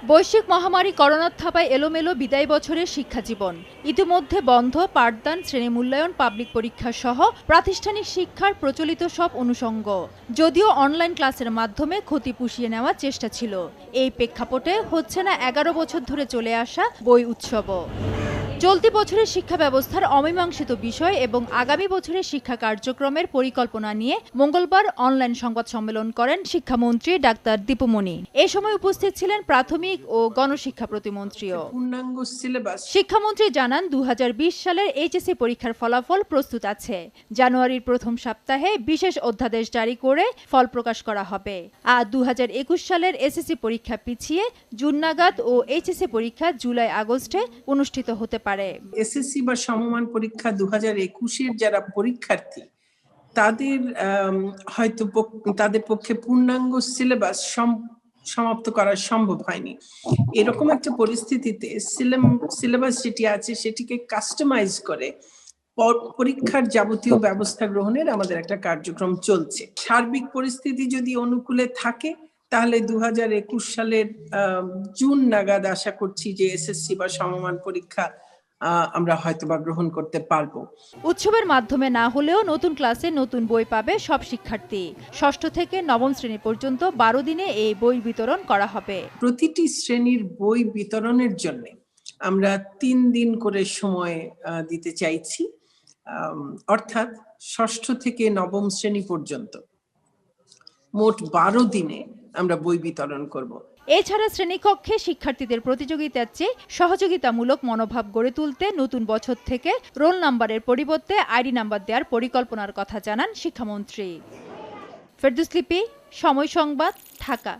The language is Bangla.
বৈশ্বিক মহামারী করোনার থাবায় এলোমেলো বিদায় বছরের শিক্ষাজীবন। ইতিমধ্যে বন্ধ পাঠদান, শ্রেণী মূল্যায়ন, পাবলিক পরীক্ষা সহ প্রাতিষ্ঠানিক শিক্ষার প্রচলিত সব অনুষঙ্গ। যদিও অনলাইন ক্লাসের মাধ্যমে ক্ষতি পুষিয়ে নেওয়ার চেষ্টা ছিল, এই প্রেক্ষাপটে হচ্ছে না 11 বছর ধরে চলে আসা বই উৎসবও। চলতি বছরের শিক্ষা ব্যবস্থার অমীমাংসিত বিষয় এবং আগামী বছরের শিক্ষা কার্যক্রমের পরিকল্পনা নিয়ে মঙ্গলবার অনলাইন সংবাদ সম্মেলন করেন শিক্ষামন্ত্রী ডাক্তার দীপুমণি। এ সময় উপস্থিত ছিলেন প্রাথমিক ও গণশিক্ষা প্রতিমন্ত্রীও। শিক্ষামন্ত্রী জানান, 2020 সালের এইচএসসি পরীক্ষার ফলাফল প্রস্তুত আছে। জানুয়ারির প্রথম সপ্তাহে বিশেষ অধ্যাদেশ জারি করে ফল প্রকাশ করা হবে। আর 2021 সালের এসএসসি পরীক্ষা পিছিয়ে জুন নাগাদ ও এইচএসসি পরীক্ষা জুলাই আগস্টে অনুষ্ঠিত হতে পারে। এসএসসি বা সমমান পরীক্ষা 2021-এর যারা পরীক্ষার্থী তাদের হয়তো তাদের পক্ষে পূর্ণাঙ্গ সিলেবাস সমাপ্ত করা সম্ভব হয়নি। এরকম একটা পরিস্থিতিতে সিলেবাস যেটি আছে সেটিকে কাস্টমাইজ করে পরীক্ষার যাবতীয় ব্যবস্থা গ্রহণের আমাদের একটা কার্যক্রম চলছে। সার্বিক পরিস্থিতি যদি অনুকূলে থাকে তাহলে 2021 সালের জুন নাগাদ আশা করছি যে এসএসসি বা সমমান পরীক্ষা আমরা হয়তোবা গ্রহণ করতে পারবো। উৎসবের মাধ্যমে না হলেও নতুন ক্লাসে নতুন বই পাবে সব শিক্ষার্থী। ষষ্ঠ থেকে নবম শ্রেণী পর্যন্ত 12 দিনে এই বই বিতরণ করা হবে। প্রতিটি শ্রেণীর বই বিতরণের জন্য আমরা 3 দিন করে সময় দিতে চাইছি, অর্থাৎ ষষ্ঠ থেকে নবম শ্রেণী পর্যন্ত মোট 12 দিনে আমরা বই বিতরণ করব। এছাড়া শ্রেণীকক্ষে শিক্ষার্থীদের প্রতিযোগিতার চেয়ে সহযোগিতামূলক মনোভাব গড়ে তুলতে নতুন বছর থেকে রোল নাম্বারের পরিবর্তে আইডি নাম্বার দেওয়ার পরিকল্পনার কথা জানান শিক্ষামন্ত্রী। ফেরদৌস লিপি, সময় সংবাদ, ঢাকা।